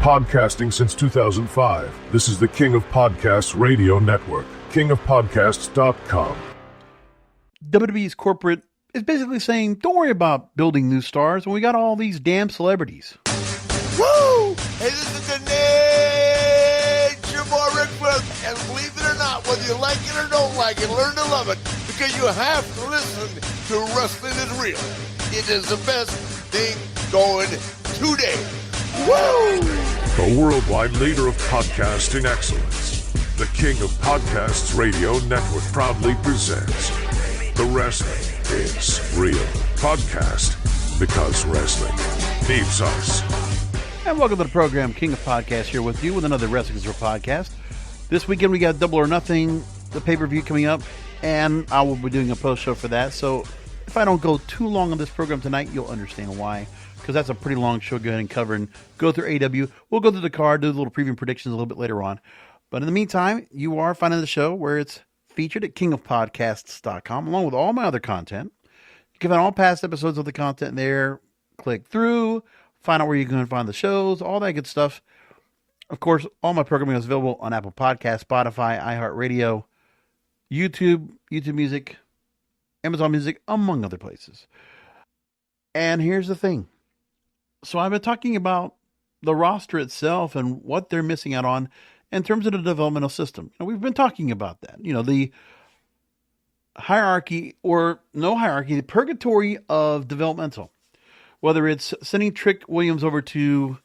Podcasting since 2005. This is the King of Podcasts radio network. kingofpodcasts.com. WWE's corporate is basically saying, don't worry about building new stars when we got all these damn celebrities. Woo! Hey, this is the Nature Boy Rick Flair. And believe it or not, whether you like it or don't like it, learn to love it. Because you have to listen to Wrestling is Real. It is the best thing going today. Woo! The worldwide leader of podcasting excellence. The King of Podcasts radio network proudly presents The Wrestling is Real podcast, because wrestling needs us. And welcome to the program, King of Podcasts, here with you with another Wrestling is Real podcast. This weekend we got Double or Nothing, the pay-per-view coming up, and I will be doing a post-show for that. So if I don't go too long on this program tonight, you'll understand why. Because that's a pretty long show. Go ahead and cover and go through AW. We'll go through the card, do a little preview and predictions a little bit later on. But in the meantime, you are finding the show where it's featured at kingofpodcasts.com, along with all my other content. You can find all past episodes of the content there. Click through, find out where you can find the shows, all that good stuff. Of course, all my programming is available on Apple Podcasts, Spotify, iHeartRadio, YouTube Music, Amazon Music, among other places. And here's the thing. So I've been talking about the roster itself and what they're missing out on in terms of the developmental system. And we've been talking about that. You know, the hierarchy or no hierarchy, the purgatory of developmental. Whether it's sending Trick Williams over to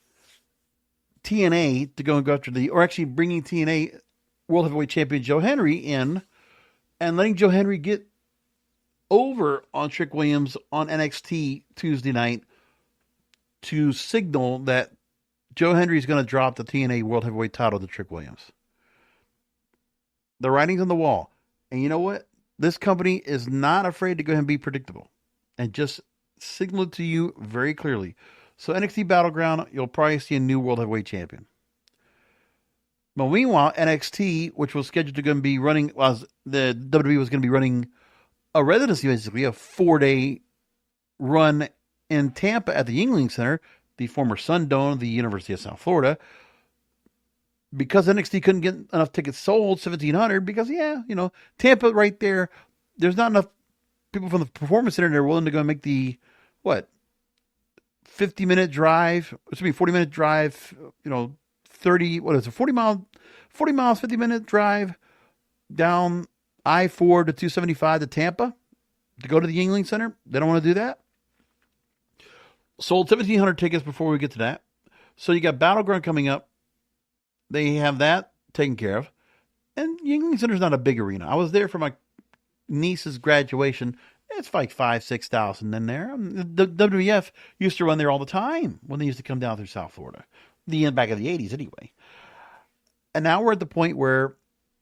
TNA to go after or actually bringing TNA World Heavyweight Champion Joe Henry in and letting Joe Henry get over on Trick Williams on NXT Tuesday night to signal that Joe Henry is going to drop the TNA World Heavyweight title to Trick Williams. The writing's on the wall. And you know what? This company is not afraid to go ahead and be predictable and just signal it to you very clearly. So NXT Battleground, you'll probably see a new World Heavyweight Champion. But meanwhile, NXT, which was scheduled to go and be running, the WWE was going to be running a residency, basically, a 4-day run in Tampa at the Yuengling Center, the former Sun Dome of the University of South Florida, because NXT couldn't get enough tickets sold, 1,700, because, Tampa right there, there's not enough people from the Performance Center that are willing to go and make the, 50-minute drive, 40-minute drive, 40 miles, 50-minute drive down I-4 to 275 to Tampa to go to the Yuengling Center. They don't want to do that. Sold 1,700 tickets before we get to that. So you got Battleground coming up. They have that taken care of. And Yuengling Center's not a big arena. I was there for my niece's graduation. It's like 5,000-6,000 in there. The WWF used to run there all the time when they used to come down through South Florida. Back in the 80s anyway. And now we're at the point where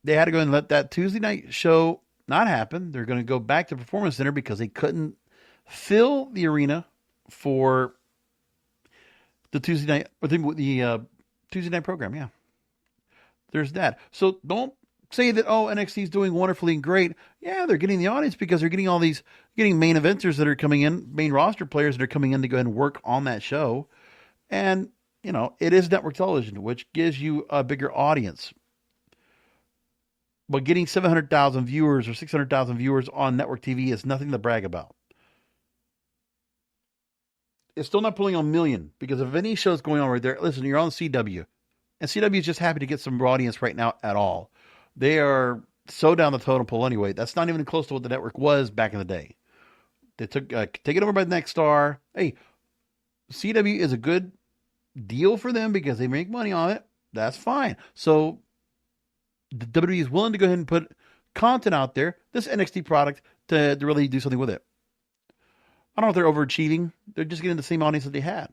they had to go and let that Tuesday night show not happen. They're going to go back to Performance Center because they couldn't fill the arena for the Tuesday night, the Tuesday night program. Yeah, there's that. So don't say that, NXT is doing wonderfully and great. Yeah, they're getting the audience because they're getting getting main eventers that are coming in, main roster players that are coming in to go ahead and work on that show. And, it is network television, which gives you a bigger audience. But getting 700,000 viewers or 600,000 viewers on network TV is nothing to brag about. It's still not pulling on a million because if any show's going on right there, listen, you're on CW. And CW is just happy to get some audience right now at all. They are so down the totem pole anyway. That's not even close to what the network was back in the day. They took taken over by the Next Star. Hey, CW is a good deal for them because they make money on it. That's fine. So the WWE is willing to go ahead and put content out there, this NXT product, to really do something with it. I don't know if they're overachieving. They're just getting the same audience that they had.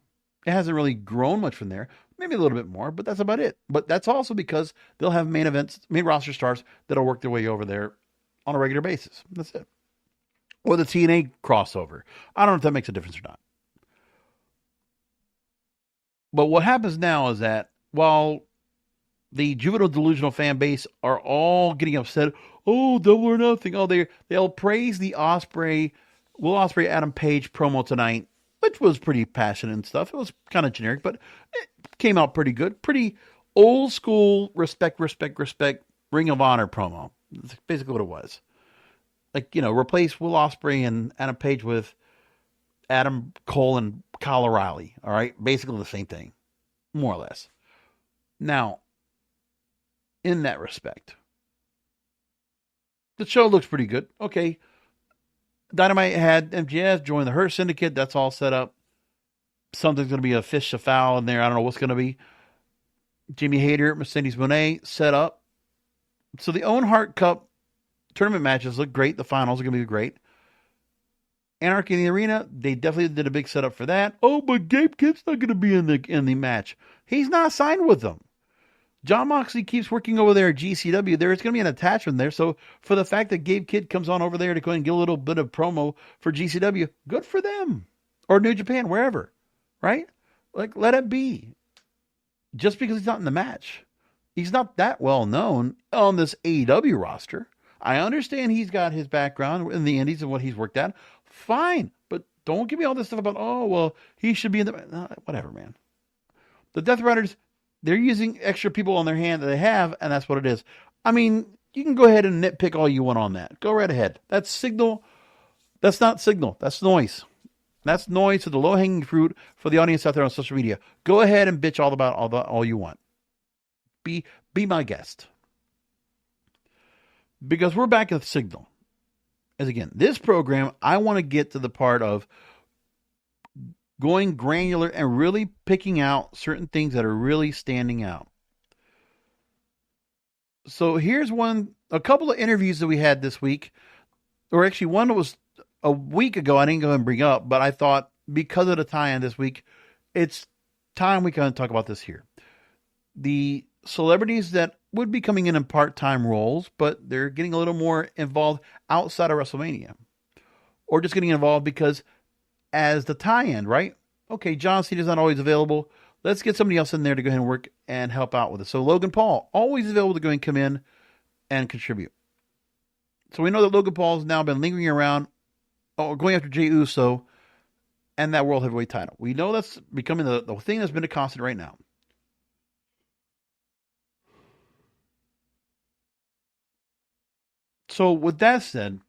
It hasn't really grown much from there. Maybe a little bit more, but that's about it. But that's also because they'll have main roster stars that'll work their way over there on a regular basis. That's it. Or the TNA crossover. I don't know if that makes a difference or not. But what happens now is that while the juvenile delusional fan base are all getting upset, Double or Nothing. They'll praise the Will Ospreay Adam Page promo tonight which was pretty passionate and stuff. It was kind of generic, but it came out pretty good. Pretty old school respect, Ring of Honor promo. That's basically what it was. Like, replace Will Ospreay and Adam Page with Adam Cole and Kyle O'Reilly. All right. Basically the same thing, more or less. Now, in that respect, the show looks pretty good. Okay. Dynamite had MJF join the Hurt Syndicate. That's all set up. Something's going to be a fish, a foul in there. I don't know what's going to be. Jamie Hayter, Mercedes Moné set up. So the Owen Hart Cup tournament matches look great. The finals are going to be great. Anarchy in the Arena, they definitely did a big setup for that. Oh, but Gabe Kidd's not going to be in the match. He's not signed with them. John Moxley keeps working over there at GCW. There's going to be an attachment there. So for the fact that Gabe Kidd comes on over there to go and get a little bit of promo for GCW, good for them. Or New Japan, wherever. Right? Like, let it be. Just because he's not in the match. He's not that well known on this AEW roster. I understand he's got his background in the indies and what he's worked at. Fine. But don't give me all this stuff about, oh, well, he should be in the... whatever, man. The Death Riders... They're using extra people on their hand that they have, and that's what it is. I mean, you can go ahead and nitpick all you want on that. Go right ahead. That's signal. That's not signal. That's noise. That's noise to the low-hanging fruit for the audience out there on social media. Go ahead and bitch all you want. Be my guest. Because we're back at signal. As again, this program, I want to get to the part of going granular and really picking out certain things that are really standing out. So here's a couple of interviews that we had this week, or actually one that was a week ago. I didn't go and bring up, but I thought because of the tie-in this week, it's time we kind of talk about this here. The celebrities that would be coming in part-time roles, but they're getting a little more involved outside of WrestleMania, or just getting involved because as the tie-in, right? Okay, John Cena's not always available. Let's get somebody else in there to go ahead and work and help out with it. So Logan Paul, always available to go and come in and contribute. So we know that Logan Paul's now been lingering around, going after Jey Uso and that World Heavyweight title. We know that's becoming the thing that's been a constant right now. So with that said,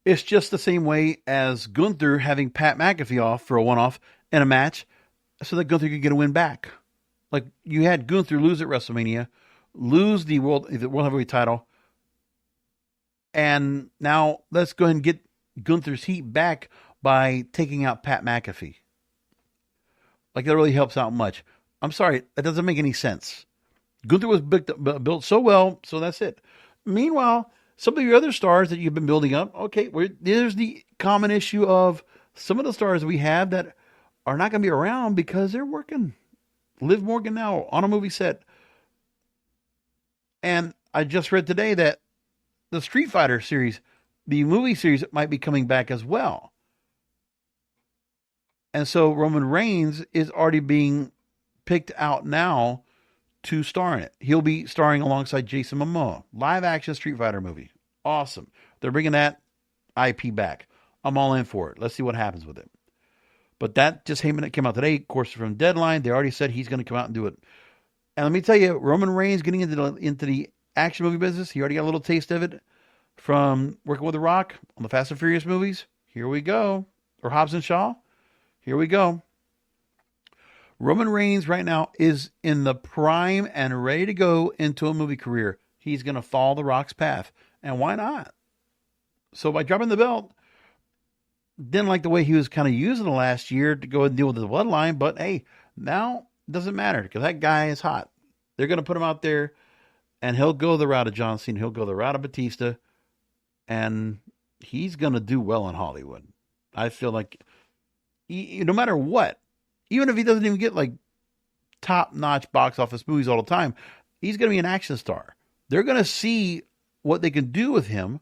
it's just the same way as Gunther having Pat McAfee off for a one-off in a match so that Gunther could get a win back. Like, you had Gunther lose at WrestleMania, lose the World Heavyweight title, and now let's go ahead and get Gunther's heat back by taking out Pat McAfee. Like, that really helps out much. I'm sorry, that doesn't make any sense. Gunther was built so well, so that's it. Meanwhile, some of your other stars that you've been building up, okay, there's the common issue of some of the stars we have that are not going to be around because they're working. Liv Morgan now on a movie set. And I just read today that the Street Fighter series, the movie series, might be coming back as well. And so Roman Reigns is already being picked out now to star in it. He'll be starring alongside Jason Momoa. Live action Street Fighter movie. Awesome. They're bringing that IP back. I'm all in for it. Let's see what happens with it. But that just came out today. Of course, from Deadline, they already said he's going to come out and do it. And let me tell you, Roman Reigns getting into the action movie business, he already got a little taste of it from working with The Rock on the Fast and Furious movies. Here we go. Or Hobbs and Shaw. Here we go. Roman Reigns right now is in the prime and ready to go into a movie career. He's going to follow The Rock's path. And why not? So by dropping the belt, didn't like the way he was kind of using the last year to go and deal with the bloodline. But hey, now it doesn't matter because that guy is hot. They're going to put him out there and he'll go the route of John Cena. He'll go the route of Batista. And he's going to do well in Hollywood. I feel like no matter what, even if he doesn't even get like top-notch box office movies all the time, he's going to be an action star. They're going to see what they can do with him.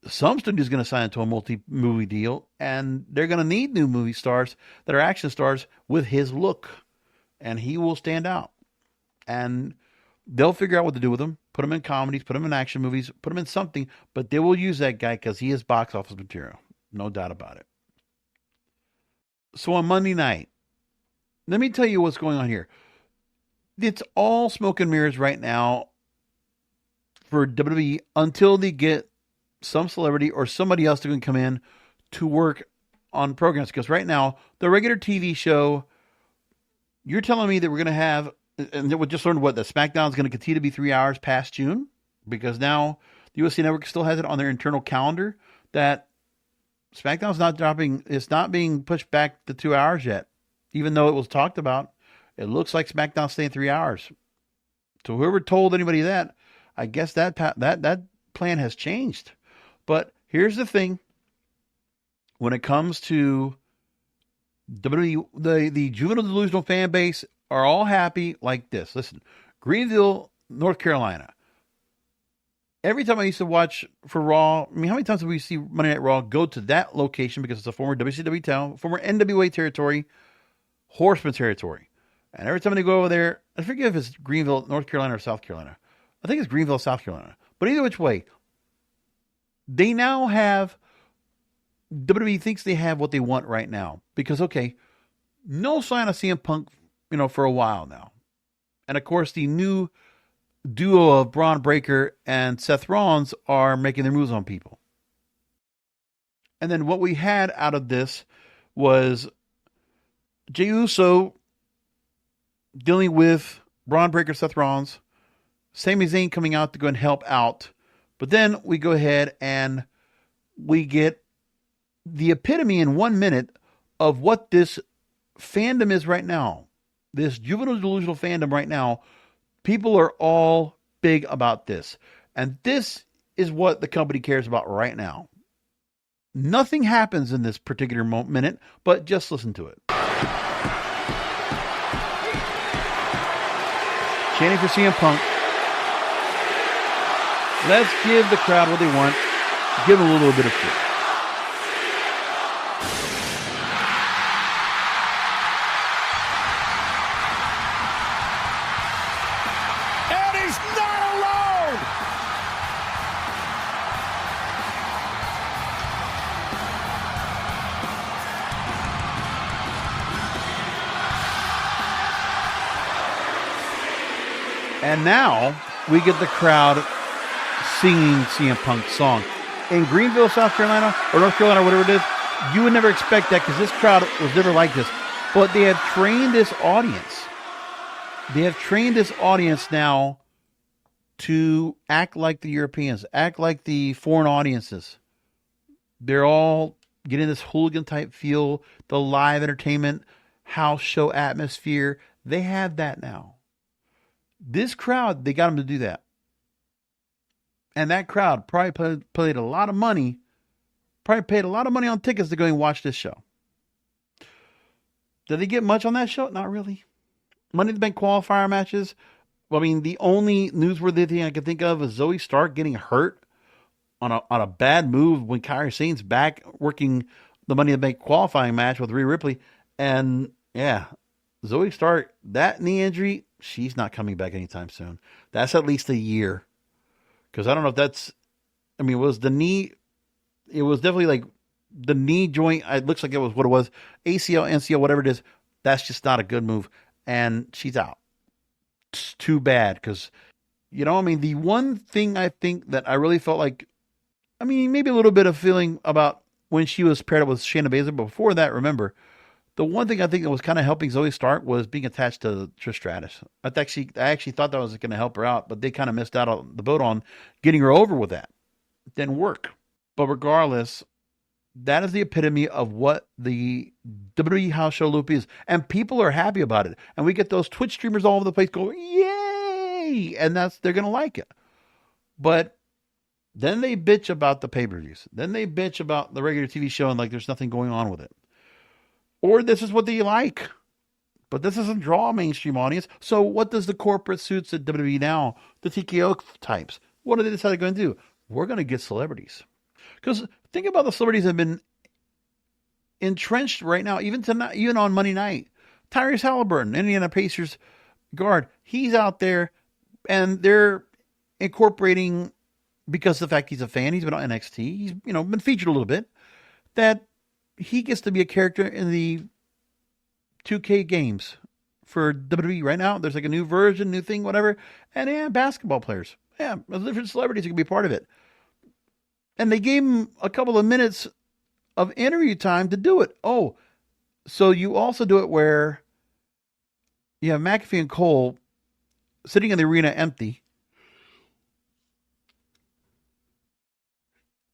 Some studio's going to sign into a multi-movie deal, and they're going to need new movie stars that are action stars with his look, and he will stand out. And they'll figure out what to do with him, put him in comedies, put him in action movies, put him in something, but they will use that guy because he is box office material. No doubt about it. So on Monday night, let me tell you what's going on here. It's all smoke and mirrors right now for WWE until they get some celebrity or somebody else to come in to work on programs. Because right now, the regular TV show, you're telling me that we're going to have, and we just learned what, the SmackDown is going to continue to be 3 hours past June, because now the UFC Network still has it on their internal calendar that SmackDown's not dropping, it's not being pushed back to 2 hours yet, even though it was talked about. It looks like SmackDown's staying 3 hours. So whoever told anybody that, I guess that plan has changed. But here's the thing. When it comes to WWE, the juvenile delusional fan base are all happy like this. Listen, Greenville, North Carolina. Every time I used to watch for Raw, I mean, how many times did we see Monday Night Raw go to that location because it's a former WCW town, former NWA territory, Horseman territory. And every time they go over there, I forget if it's Greenville, North Carolina or South Carolina. I think it's Greenville, South Carolina. But either which way, they now have, WWE thinks they have what they want right now. Because, okay, no sign of CM Punk, for a while now. And of course, the new duo of Braun Breaker and Seth Rollins are making their moves on people. And then what we had out of this was Jey Uso dealing with Braun Breaker, Seth Rollins, Sami Zayn coming out to go and help out. But then we go ahead and we get the epitome in 1 minute of what this fandom is right now. This juvenile delusional fandom right now. People are all big about this. And this is what the company cares about right now. Nothing happens in this particular minute, but just listen to it. Chanting for CM Punk. Let's give the crowd what they want. Give them a little bit of shit. And he's not alone! And now we get the crowd singing CM Punk's song. In Greenville, South Carolina, or North Carolina, or whatever it is, you would never expect that because this crowd was never like this. But they have trained this audience. They have trained this audience now to act like the Europeans, act like the foreign audiences. They're all getting this hooligan type feel, the live entertainment, house show atmosphere. They have that now. This crowd, they got them to do that. And that crowd probably paid a lot of money, on tickets to go and watch this show. Did they get much on that show? Not really. Money in the Bank qualifier matches. Well, I mean, the only newsworthy thing I can think of is Zoe Stark getting hurt on a bad move when Kairi Sane's back working the Money in the Bank qualifying match with Rhea Ripley. And yeah, Zoe Stark, that knee injury, she's not coming back anytime soon. That's at least a year. Because I don't know if that's, was the knee, it was definitely like the knee joint, it looks like it was what it was, ACL, NCL, whatever it is, that's just not a good move. And she's out. It's too bad because, the one thing I think that I really felt like, maybe a little bit of feeling about when she was paired up with Shayna Baszler, but before that, remember, the one thing I think that was kind of helping Zoe Stark was being attached to Trish Stratus. I actually thought that was going to help her out, but they kind of missed out on the boat on getting her over with that. It didn't work. But regardless, that is the epitome of what the WWE house show loop is. And people are happy about it. And we get those Twitch streamers all over the place going, yay! And they're going to like it. But then they bitch about the pay-per-views. Then they bitch about the regular TV show and like there's nothing going on with it. Or this is what they like. But this doesn't draw a mainstream audience. So what does the corporate suits at WWE now, the TKO types, what do they decide they're going to do? We're going to get celebrities. Because think about the celebrities that have been entrenched right now, even tonight, even on Monday night. Tyrese Halliburton, Indiana Pacers guard, he's out there and they're incorporating, because of the fact he's a fan, he's been on NXT, he's been featured a little bit, that he gets to be a character in the 2K games for WWE right now. There's like a new version, new thing, whatever. And yeah, basketball players. Yeah, different celebrities can be part of it. And they gave him a couple of minutes of interview time to do it. Oh, so you also do it where you have McAfee and Cole sitting in the arena empty.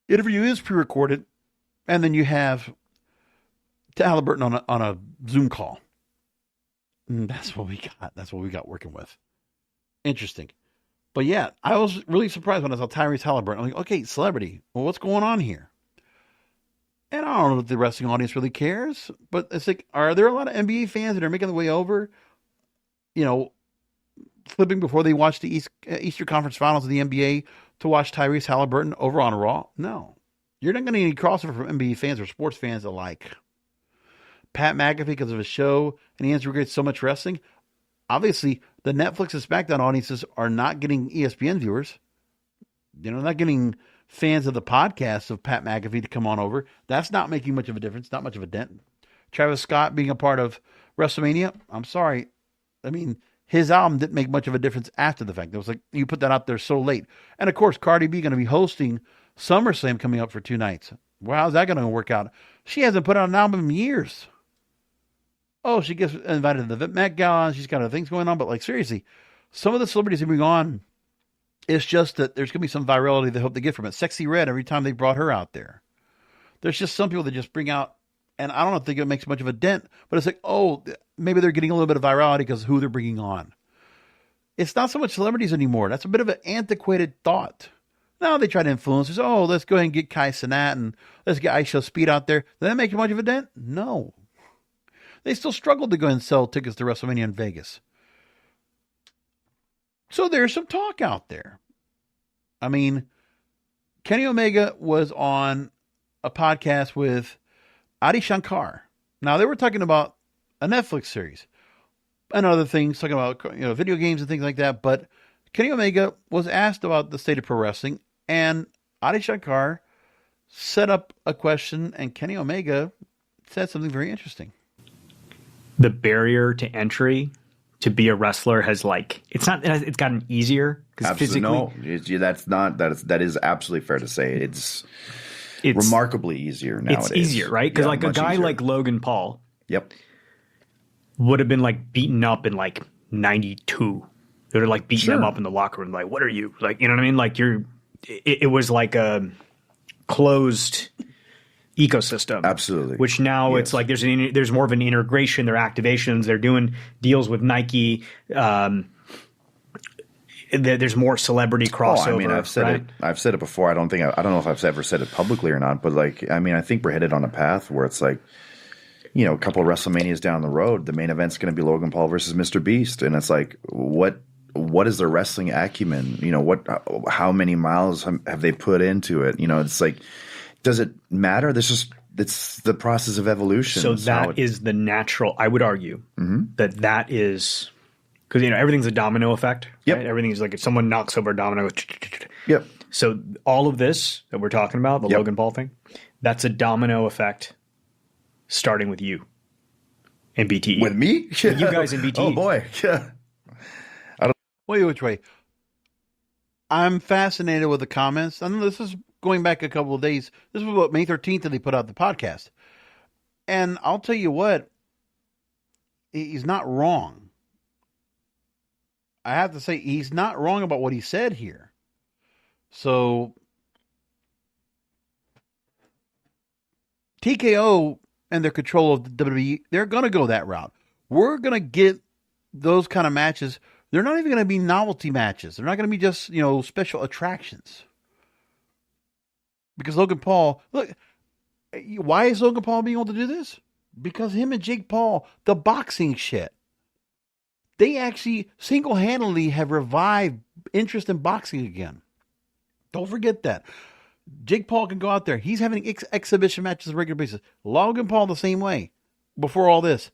Interview is pre-recorded, and then you have Halliburton on a Zoom call. And that's what we got. That's what we got working with. Interesting. But yeah, I was really surprised when I saw Tyrese Halliburton. I'm like, okay, celebrity. Well, what's going on here? And I don't know if the wrestling audience really cares, but it's like, are there a lot of NBA fans that are making their way over, flipping before they watch the Eastern Conference Finals of the NBA to watch Tyrese Halliburton over on Raw? No. You're not going to get any crossover from NBA fans or sports fans alike. Pat McAfee, because of his show, and he integrates so much wrestling. Obviously, the Netflix and SmackDown audiences are not getting ESPN viewers. Not getting fans of the podcast of Pat McAfee to come on over. That's not making much of a difference, not much of a dent. Travis Scott being a part of WrestleMania, I'm sorry. I mean, his album didn't make much of a difference after the fact. It was like, you put that out there so late. And of course, Cardi B going to be hosting SummerSlam coming up for 2 nights. Well, how's that going to work out? She hasn't put out an album in years. Oh, she gets invited to the Met Gala. She's got other things going on. But like, seriously, some of the celebrities that bring on, it's just that there's going to be some virality they hope they get from it. Sexy Red, every time they brought her out there. There's just some people that just bring out, and I don't think it makes much of a dent, but it's like, oh, maybe they're getting a little bit of virality because of who they're bringing on. It's not so much celebrities anymore. That's a bit of an antiquated thought. Now they try to influence us. Oh, let's go ahead and get Kai Cenat and let's get Aisha Speed out there. Does that make much of a dent? No. They still struggled to go and sell tickets to WrestleMania in Vegas. So there's some talk out there. I mean, Kenny Omega was on a podcast with Adi Shankar. Now, they were talking about a Netflix series and other things, talking about video games and things like that. But Kenny Omega was asked about the state of pro wrestling, and Adi Shankar set up a question, and Kenny Omega said something very interesting. The barrier to entry to be a wrestler has it's gotten easier because physically. No, that is absolutely fair to say. It's remarkably easier nowadays. It's easier, right? Because a guy easier. Like Logan Paul, yep, would have been beaten up in 92. They were beating him up in the locker room. What are you you know what I mean? It was like a closed ecosystem. Absolutely. Which now yes. It's there's more of an integration. There are activations. They're doing deals with Nike. There's more celebrity crossover. Oh, I mean, I've said it before. I don't know if I've ever said it publicly or not, but I think we're headed on a path where it's a couple of WrestleManias down the road, the main event's going to be Logan Paul versus Mr. Beast. And it's what is their wrestling acumen? How many miles have they put into it? It's does it matter? It's the process of evolution. So that is the natural, I would argue that is, because everything's a domino effect. Yep. Right? Everything is if someone knocks over a domino. Yep. So all of this that we're talking about, the Logan Paul thing, that's a domino effect starting with you and BTE. With me? With you guys in BTE. Oh boy. Yeah. Wait, which way? I'm fascinated with the comments. I know this is going back a couple of days. This was about May 13th that they put out the podcast. And I'll tell you what, he's not wrong. I have to say, he's not wrong about what he said here. So, TKO and their control of the WWE, they're going to go that route. We're going to get those kind of matches. They're not even going to be novelty matches. They're not going to be just, special attractions. Because Logan Paul, look, why is Logan Paul being able to do this? Because him and Jake Paul, the boxing shit, they actually single-handedly have revived interest in boxing again. Don't forget that. Jake Paul can go out there. He's having exhibition matches on a regular basis. Logan Paul the same way. Before all this,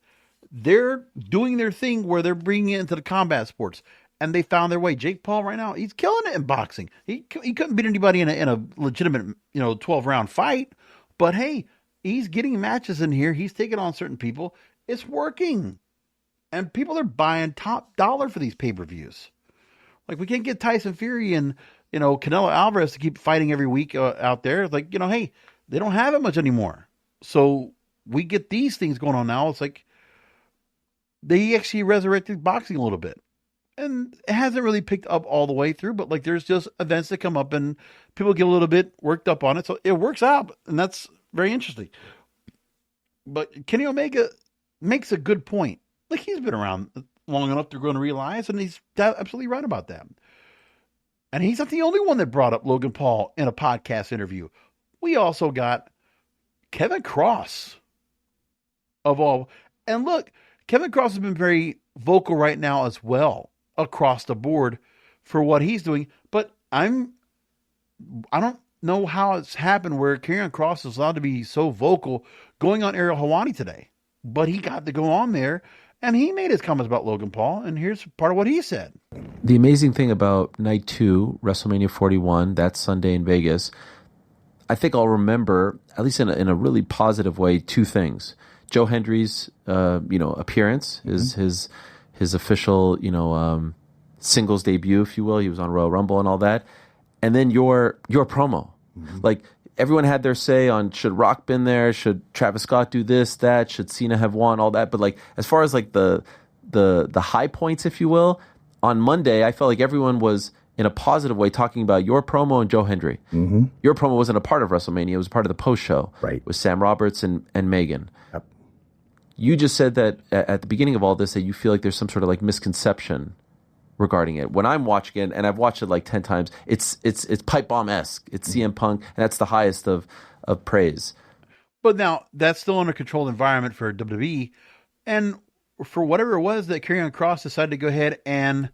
they're doing their thing where they're bringing it into the combat sports. And they found their way. Jake Paul right now, he's killing it in boxing. He couldn't beat anybody in a legitimate 12-round fight. But hey, he's getting matches in here. He's taking on certain people. It's working. And people are buying top dollar for these pay-per-views. Like, we can't get Tyson Fury and, Canelo Alvarez to keep fighting every week out there. It's like, hey, they don't have it much anymore. So we get these things going on now. It's like they actually resurrected boxing a little bit. And it hasn't really picked up all the way through, but like there's just events that come up and people get a little bit worked up on it. So it works out, and that's very interesting. But Kenny Omega makes a good point. Like, he's been around long enough to going to realize, and he's absolutely right about that. And he's not the only one that brought up Logan Paul in a podcast interview. We also got Kevin Cross of all. And look, Kevin Cross has been very vocal right now as well across the board for what he's doing. But I don't know how it's happened where Karrion Kross is allowed to be so vocal going on Ariel Helwani today. But he got to go on there, and he made his comments about Logan Paul, and here's part of what he said. The amazing thing about Night 2, WrestleMania 41, that Sunday in Vegas, I think I'll remember, at least in a really positive way, two things. Joe Hendry's, appearance, his official, singles debut, if you will. He was on Royal Rumble and all that. And then your promo. Mm-hmm. Like, everyone had their say on should Rock been there, should Travis Scott do this, that, should Cena have won, all that. But like, as far as like the high points, if you will, on Monday, I felt like everyone was in a positive way talking about your promo and Joe Hendry. Mm-hmm. Your promo wasn't a part of WrestleMania; it was part of the post show, right, with Sam Roberts and Megan. Yep. You just said that at the beginning of all this that you feel like there's some sort of like misconception regarding it. When I'm watching it, and I've watched it like 10 times, it's pipe bomb-esque. It's CM Punk, and that's the highest of praise. But now, that's still in a controlled environment for WWE, and for whatever it was that Karrion Kross decided to go ahead and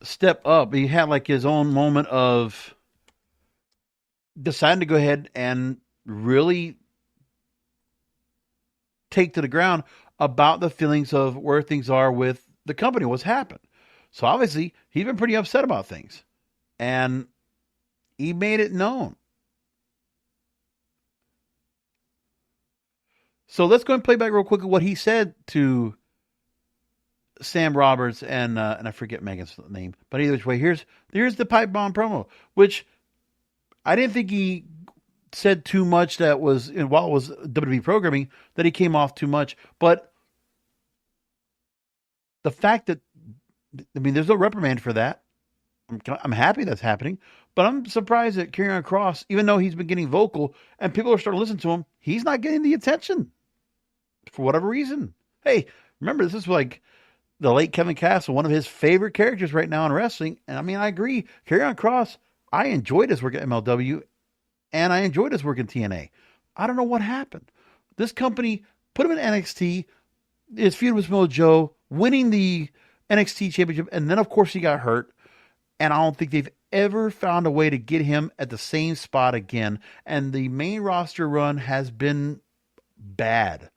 step up, he had like his own moment of deciding to go ahead and really take to the ground about the feelings of where things are with the company, what's happened. So obviously, he's been pretty upset about things. And he made it known. So let's go and play back real quick what he said to Sam Roberts and I forget Megan's name. But either way, here's the pipe bomb promo, which I didn't think he said too much that was, while it was WWE programming, that he came off too much. But the fact that, there's no reprimand for that. I'm happy that's happening, but I'm surprised that Karrion Kross, even though he's been getting vocal and people are starting to listen to him, he's not getting the attention for whatever reason. Hey, remember, this is like the late Kevin Castle, one of his favorite characters right now in wrestling. And I agree. Karrion Kross, I enjoyed his work at MLW, and I enjoyed his work in TNA. I don't know what happened. This company put him in NXT, his feud with Samoa Joe, winning the NXT championship, and then of course he got hurt, and I don't think they've ever found a way to get him at the same spot again, and the main roster run has been bad,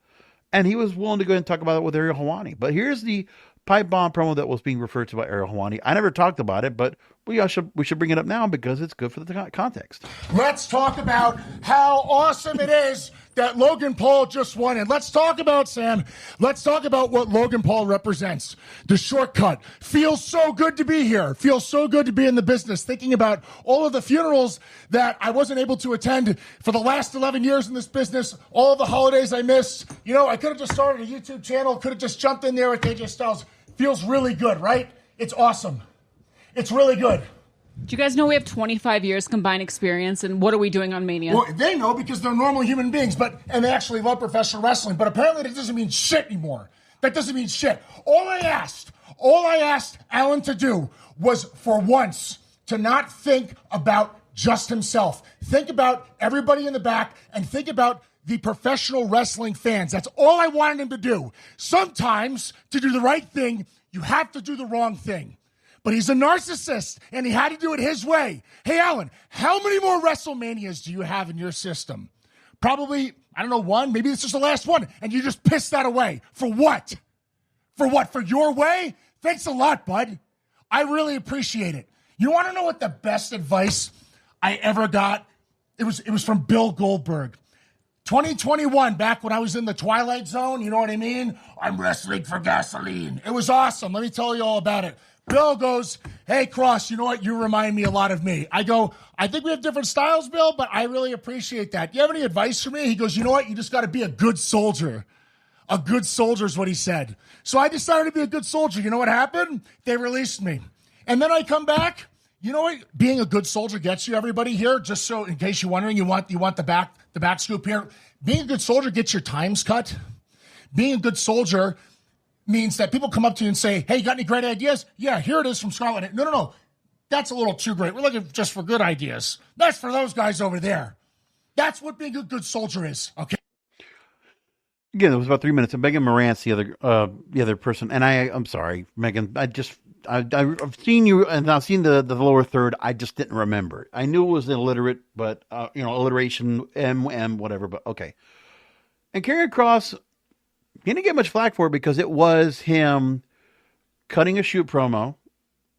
and he was willing to go ahead and talk about it with Ariel Helwani. But here's the pipe bomb promo that was being referred to by Ariel Helwani. I never talked about it, but we should bring it up now because it's good for the context. Let's talk about how awesome it is that Logan Paul just won. And let's talk about, Sam, let's talk about what Logan Paul represents. The shortcut. Feels so good to be here. Feels so good to be in the business. Thinking about all of the funerals that I wasn't able to attend for the last 11 years in this business. All of the holidays I missed. I could have just started a YouTube channel. Could have just jumped in there with AJ Styles. Feels really good, right? It's awesome. It's really good. Do you guys know we have 25 years combined experience, and what are we doing on Mania? Well, they know because they're normal human beings, and they actually love professional wrestling, but apparently that doesn't mean shit anymore. That doesn't mean shit. All I asked Alan to do was, for once, to not think about just himself. Think about everybody in the back, and think about the professional wrestling fans. That's all I wanted him to do. Sometimes, to do the right thing, you have to do the wrong thing. But he's a narcissist, and he had to do it his way. Hey, Alan, how many more WrestleManias do you have in your system? Probably, I don't know, one. Maybe it's just the last one, and you just pissed that away. For what? For what? For your way? Thanks a lot, bud. I really appreciate it. You want to know what the best advice I ever got? It was from Bill Goldberg. 2021, back when I was in the Twilight Zone, you know what I mean? I'm wrestling for gasoline. It was awesome. Let me tell you all about it. Bill goes, hey, Cross, you know what? You remind me a lot of me. I go, I think we have different styles, Bill, but I really appreciate that. You have any advice for me? He goes, you know what? You just got to be a good soldier. A good soldier is what he said. So I decided to be a good soldier. You know what happened? They released me. And then I come back. You know what being a good soldier gets you, everybody here? Just so in case you're wondering, you want the back scoop here. Being a good soldier gets your times cut. Being a good soldier means that people come up to you and say, hey, you got any great ideas? Yeah, here it is from Scarlet. No. That's a little too great. We're looking just for good ideas. That's for those guys over there. That's what being a good soldier is, okay? Again, it was about 3 minutes. And Megan Morant's the other person. And I'm sorry, Megan. I've seen you and I've seen the lower third. I just didn't remember. I knew it was illiterate, but alliteration, whatever. But okay. And Karrion Kross, he didn't get much flack for it because it was him cutting a shoot promo,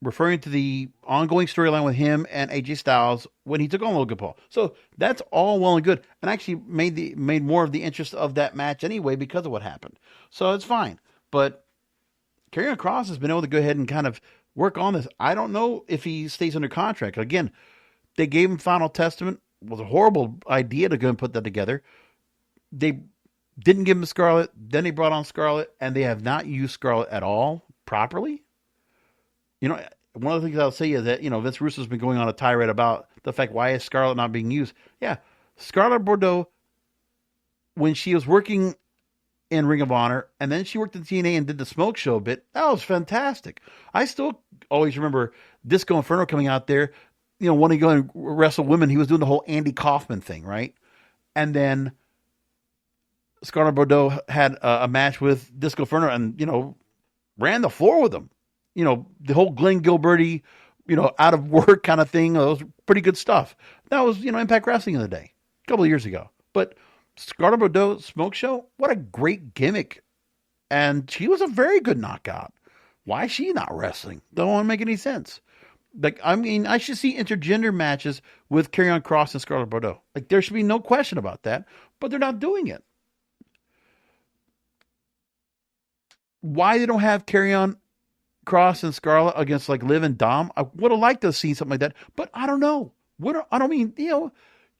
referring to the ongoing storyline with him and AJ Styles when he took on Logan Paul. So that's all well and good, and actually made more of the interest of that match anyway because of what happened. So it's fine. But Karrion Kross has been able to go ahead and kind of work on this. I don't know if he stays under contract. Again, they gave him Final Testament. It was a horrible idea to go and put that together. They didn't give him Scarlett. Then they brought on Scarlett, and they have not used Scarlett at all properly. One of the things I'll say is that, Vince Russo's been going on a tirade about the fact, why is Scarlett not being used? Yeah, Scarlett Bordeaux, when she was working in Ring of Honor, and then she worked in TNA and did the Smoke Show bit, that was fantastic. I still always remember Disco Inferno coming out there, wanting to go and wrestle women. He was doing the whole Andy Kaufman thing, right? And then Scarlett Bordeaux had a match with Disco Inferno and, ran the floor with him. The whole Glenn Gilberty, out of work kind of thing. That was pretty good stuff. That was, Impact Wrestling in the day, a couple of years ago. But Scarlett Bordeaux Smoke Show, what a great gimmick. And she was a very good knockout. Why is she not wrestling? Don't make any sense. I should see intergender matches with Karrion Kross and Scarlett Bordeaux. There should be no question about that, but they're not doing it. Why they don't have Karrion Kross and Scarlett against Liv and Dom? I would have liked to see something like that, but I don't know.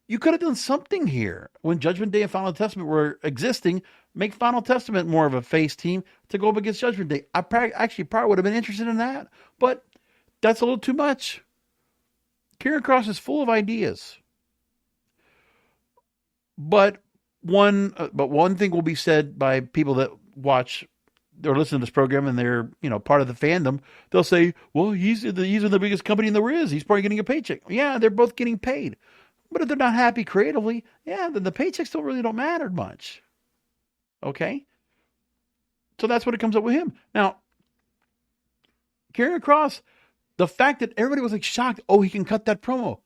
You could have done something here when Judgment Day and Final Testament were existing. Make Final Testament more of a face team to go up against Judgment Day. I probably would have been interested in that, but that's a little too much. Karrion Kross is full of ideas, but one thing will be said by people that watch or listen to this program and they're part of the fandom. They'll say, "Well, he's in the biggest company in the Riz. He's probably getting a paycheck." Yeah, they're both getting paid. But if they're not happy creatively, then the paychecks don't matter much. Okay? So that's what it comes up with him. Now, Karrion Kross, the fact that everybody was shocked, he can cut that promo.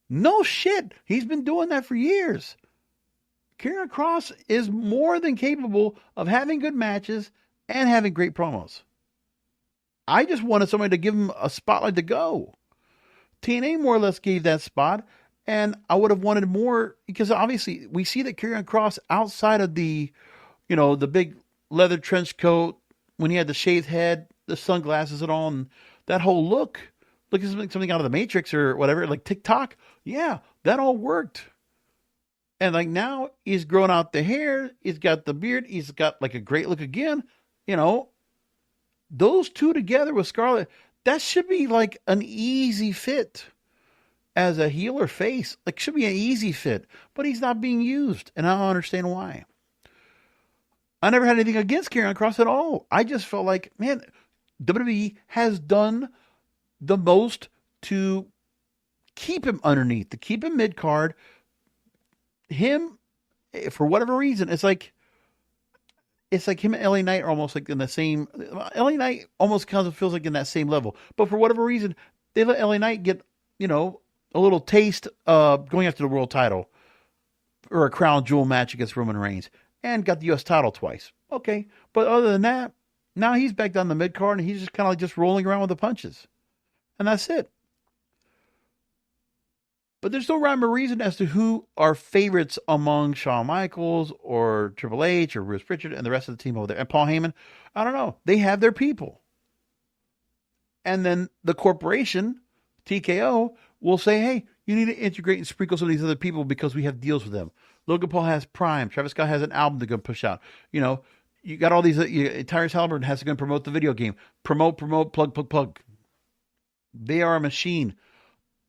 No shit. He's been doing that for years. Karrion Kross is more than capable of having good matches and having great promos. I just wanted somebody to give him a spotlight to go. TNA more or less gave that spot. And I would have wanted more because obviously we see that Karrion Kross outside of the big leather trench coat, when he had the shaved head, the sunglasses and all, and that whole look like something out of the Matrix or whatever, like TikTok. Yeah, that all worked. And now he's grown out the hair, he's got the beard, he's got a great look again. Those two together with Scarlett, that should be an easy fit. As a heel or face, should be an easy fit, but he's not being used, and I don't understand why. I never had anything against Karrion Kross at all. I just felt WWE has done the most to keep him underneath, to keep him mid-card. Him, for whatever reason, it's like him and LA Knight are almost in the same. LA Knight almost kind of feels in that same level, but for whatever reason, they let LA Knight get a little taste of going after the world title or a crown jewel match against Roman Reigns and got the U.S. title twice. Okay. But other than that, now he's back down the mid card and he's just kind of just rolling around with the punches. And that's it. But there's no rhyme or reason as to who are favorites among Shawn Michaels or Triple H or Bruce Pritchard and the rest of the team over there. And Paul Heyman, I don't know. They have their people. And then the corporation, TKO, will say, hey, you need to integrate and sprinkle some of these other people because we have deals with them. Logan Paul has Prime. Travis Scott has an album to go push out. You know, you got all these. Tyrese Halliburton has to go promote the video game. Promote, plug. They are a machine.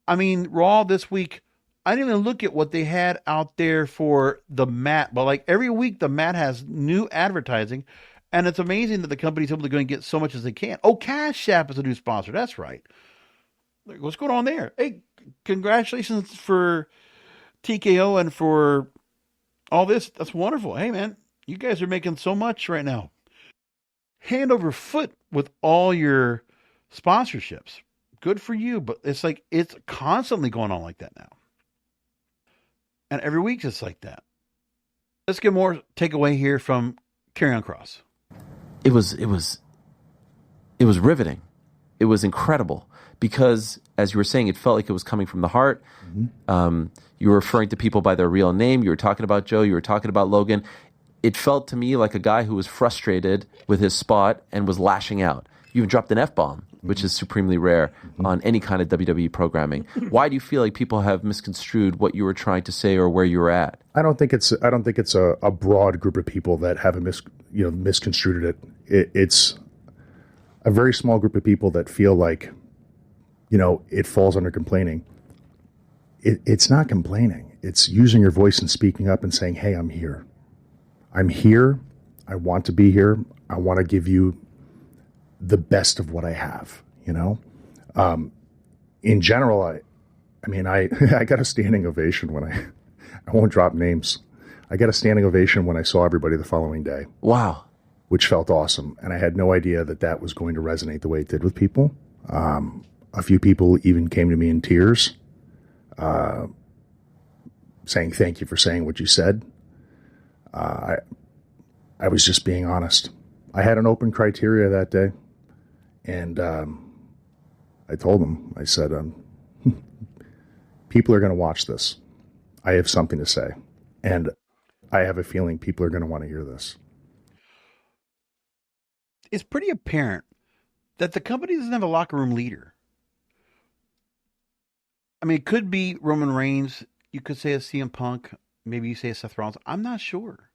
I mean, Raw this week, I didn't even look at what they had out there for the mat. But like every week, the mat has new advertising. And it's amazing that the company's able to go and get so much as they can. Oh, Cash App is a new sponsor. That's right. What's going on there? Hey, congratulations for TKO and for all this. That's wonderful. Hey, man, you guys are making so much right now. Hand over foot with all your sponsorships. Good for you. But it's like it's constantly going on like that now. And every week it's like that. Let's get more takeaway here from Karrion Kross. It was riveting. It was incredible because, as you were saying, it felt like it was coming from the heart. Mm-hmm. You were referring to people by their real name. You were talking about Joe. You were talking about Logan. It felt to me like a guy who was frustrated with his spot and was lashing out. You even dropped an F-bomb, which is supremely rare on any kind of WWE programming. Why do you feel like people have misconstrued what you were trying to say or where you were at? I don't think it's a broad group of people that have misconstrued it. It's a very small group of people that feel like, it falls under complaining. It's not complaining. It's using your voice and speaking up and saying, hey, I'm here. I'm here. I want to be here. I want to give you the best of what I have, in general, I got a standing ovation when I won't drop names. I got a standing ovation when I saw everybody the following day. Wow. Which felt awesome. And I had no idea that was going to resonate the way it did with people. A few people even came to me in tears, saying, thank you for saying what you said. I was just being honest. I had an open criteria that day. And I told them, I said, people are going to watch this. I have something to say. And I have a feeling people are going to want to hear this. It's pretty apparent that the company doesn't have a locker room leader. I mean, it could be Roman Reigns. You could say a CM Punk. Maybe you say a Seth Rollins. I'm not sure.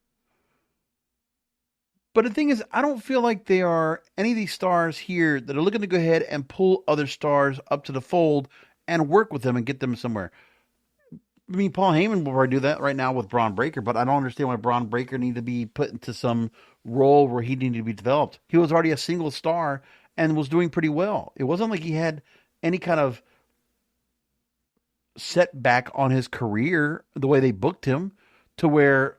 But the thing is, I don't feel like there are any of these stars here that are looking to go ahead and pull other stars up to the fold and work with them and get them somewhere. I mean, Paul Heyman will probably do that right now with Braun Breaker, but I don't understand why Braun Breaker needed to be put into some role where he needed to be developed. He was already a single star and was doing pretty well. It wasn't like he had any kind of setback on his career the way they booked him to where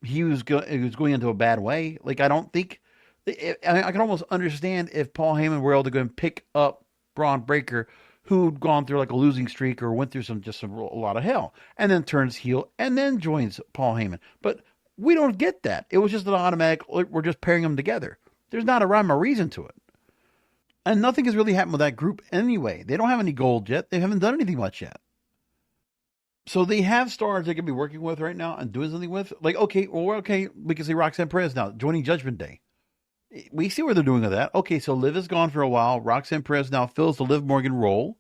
he was going into a bad way. Like, I don't think I can almost understand if Paul Heyman were able to go and pick up Braun Breaker, who'd gone through like a losing streak or went through a lot of hell, and then turns heel and then joins Paul Heyman. But we don't get that. It was just an automatic, we're just pairing them together. There's not a rhyme or reason to it. And nothing has really happened with that group anyway. They don't have any gold yet. They haven't done anything much yet. So they have stars they could be working with right now and doing something with. Like, okay, we can see Roxanne Perez now joining Judgment Day. We see where they're doing with that. Okay, so Liv is gone for a while. Roxanne Perez now fills the Liv Morgan role.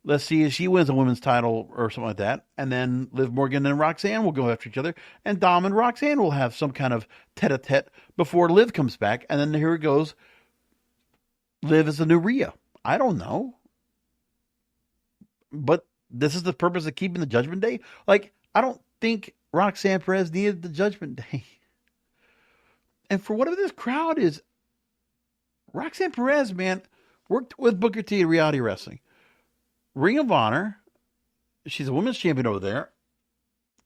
Let's see if she wins a women's title or something like that. And then Liv Morgan and Roxanne will go after each other. And Dom and Roxanne will have some kind of tete-a-tete before Liv comes back. And then here it goes. Liv is the new Rhea. I don't know. But this is the purpose of keeping the Judgment Day? Like, I don't think Roxanne Perez needed the Judgment Day. And for whatever this crowd is, Roxanne Perez, man, worked with Booker T in Reality Wrestling. Ring of Honor. She's a women's champion over there.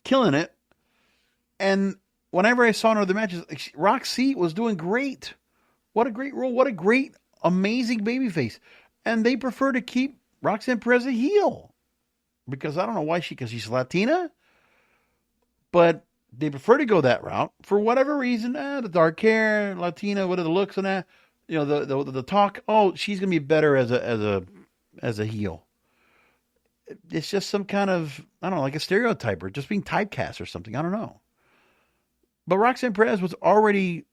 Killing it. And whenever I saw her in other matches, Roxy was doing great. What a great role. What a great, amazing babyface. And they prefer to keep Roxanne Perez a heel. Because I don't know why because she's Latina. But they prefer to go that route for whatever reason. The dark hair, Latina, what are the looks and that? You know, the talk. Oh, she's gonna be better as a heel. it's just some kind of, I don't know, like a stereotype or just being typecast or something. I don't know. But Roxanne Perez was already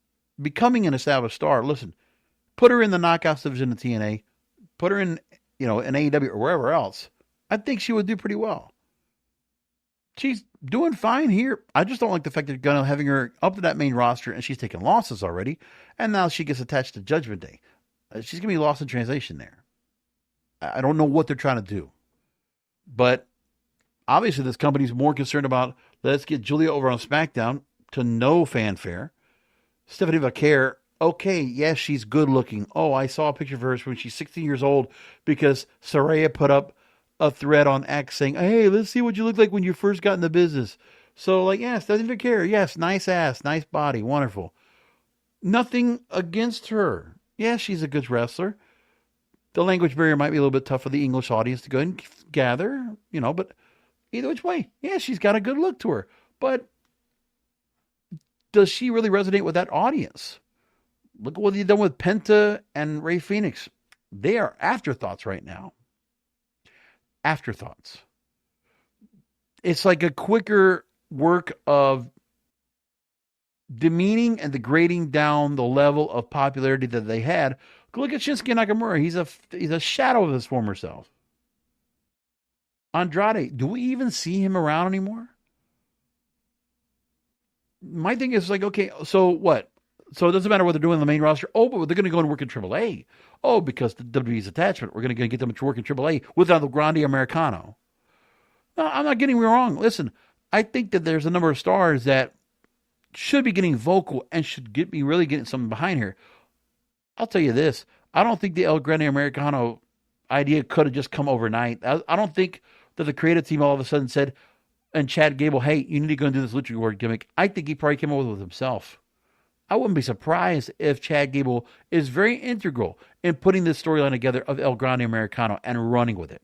becoming an established star. Listen, put her in the knockouts division of TNA, put her in, in AEW or wherever else. I think she would do pretty well. She's doing fine here. I just don't like the fact that they're going to having her up to that main roster and she's taken losses already. And now she gets attached to Judgment Day. She's going to be lost in translation there. I don't know what they're trying to do. But obviously this company's more concerned about let's get Julia over on SmackDown to no fanfare. Stephanie Vaquer, okay, yes, she's good looking. Oh, I saw a picture of her when she's 16 years old because Saraya put up a thread on X saying, hey, let's see what you look like when you first got in the business. So, yeah, Stephanie Vaquer, yes, nice ass, nice body, wonderful. Nothing against her. Yes, she's a good wrestler. The language barrier might be a little bit tough for the English audience to go and gather, but either which way, yeah, she's got a good look to her. But does she really resonate with that audience? Look at what you've done with Penta and Rey Fenix. They are afterthoughts right now. Afterthoughts. It's like a quicker work of demeaning and degrading down the level of popularity that they had. Look at Shinsuke Nakamura. He's a shadow of his former self. Andrade, do we even see him around anymore? My thing is okay, so what? So it doesn't matter what they're doing on the main roster. Oh, but they're going to go and work in AAA. Oh, because the WWE's attachment, we're going to get them to work in AAA without the Grande Americano. No, I'm not getting me wrong. Listen, I think that there's a number of stars that should be getting vocal and should be really getting something behind here. I'll tell you this. I don't think the El Grande Americano idea could have just come overnight. I don't think that the creative team all of a sudden said, and Chad Gable, hey, you need to go and do this Lucha Ward gimmick. I think he probably came up with it himself. I wouldn't be surprised if Chad Gable is very integral in putting this storyline together of El Grande Americano and running with it.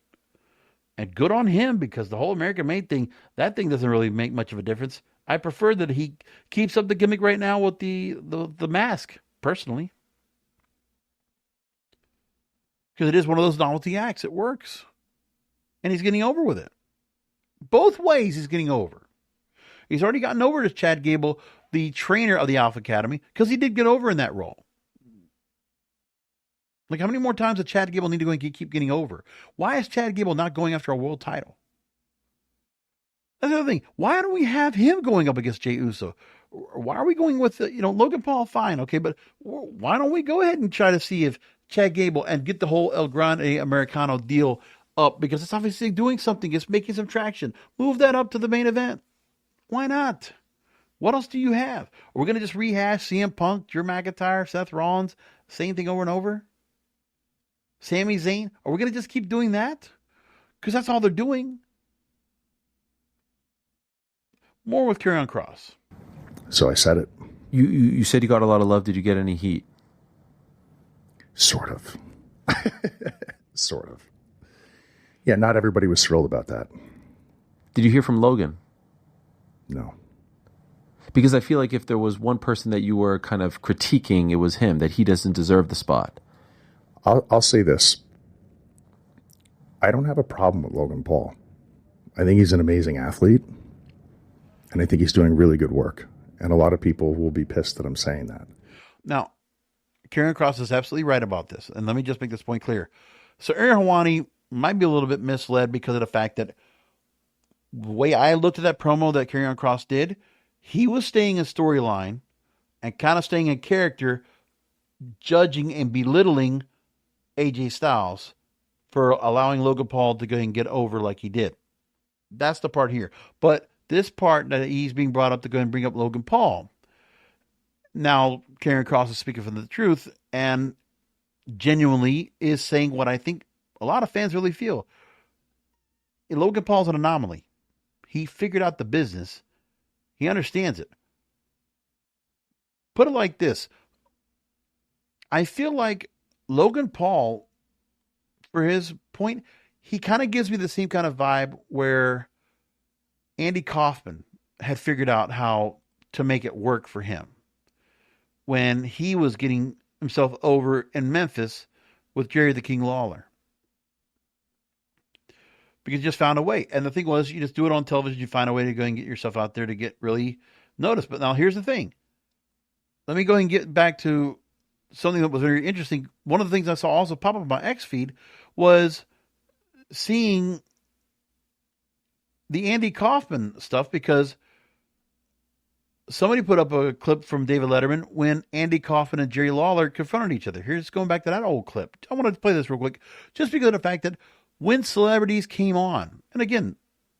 And good on him, because the whole American Made thing, that thing doesn't really make much of a difference. I prefer that he keeps up the gimmick right now with the mask, personally. Because it is one of those novelty acts. It works. And he's getting over with it. Both ways he's getting over. He's already gotten over to Chad Gable, the trainer of the Alpha Academy, because he did get over in that role. How many more times does Chad Gable need to go and keep getting over? Why is Chad Gable not going after a world title? That's the other thing. Why don't we have him going up against Jey Uso? Why are we going with, Logan Paul? Fine, okay, but why don't we go ahead and try to see if Chad Gable and get the whole El Grande Americano deal up, because it's obviously doing something. It's making some traction. Move that up to the main event. Why not? What else do you have? Are we going to just rehash CM Punk, Drew McIntyre, Seth Rollins, same thing over and over? Sami Zayn? Are we going to just keep doing that? Because that's all they're doing. More with Karrion Kross. So I said it. You said you got a lot of love. Did you get any heat? Sort of. Sort of. Yeah, not everybody was thrilled about that. Did you hear from Logan? No. Because I feel like if there was one person that you were kind of critiquing, it was him, that he doesn't deserve the spot. I'll say this. I don't have a problem with Logan Paul. I think he's an amazing athlete, and I think he's doing really good work. And a lot of people will be pissed that I'm saying that. Now, Karrion Kross is absolutely right about this. And let me just make this point clear. So Ariel Helwani might be a little bit misled because of the fact that the way I looked at that promo that Karrion Kross did, he was staying in storyline and kind of staying in character, judging and belittling AJ Styles for allowing Logan Paul to go and get over like he did. That's the part here. But this part that he's being brought up to go and bring up Logan Paul. Now, Karrion Kross is speaking from the truth and genuinely is saying what I think a lot of fans really feel. Logan Paul's an anomaly. He figured out the business. He understands it. Put it like this. I feel like Logan Paul, for his point, he kind of gives me the same kind of vibe where Andy Kaufman had figured out how to make it work for him when he was getting himself over in Memphis with Jerry the King Lawler. because you just found a way. And the thing was, you just do it on television. You find a way to go and get yourself out there to get really noticed. But now here's the thing. Let me go and get back to something that was very interesting. One of the things I saw also pop up on my X feed was seeing the Andy Kaufman stuff, because somebody put up a clip from David Letterman when Andy Kaufman and Jerry Lawler confronted each other. Here's going back to that old clip. I want to play this real quick, just because of the fact that when celebrities came on, and again,